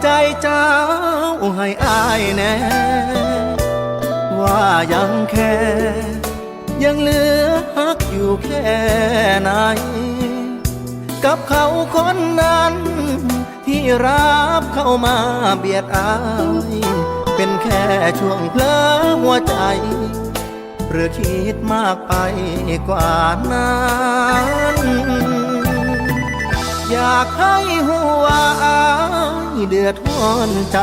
ใจเจ้าให้อายแน่ว่ายังแค่ยังเหลือฮักอยู่แค่ไหนกับเขาคนนั้นที่รับเข้ามาเบียดอายเป็นแค่ช่วงเพลอหัวใจหรือคิดมากไปกว่านั้นอยากให้หัวอายเดือดร้อนใจ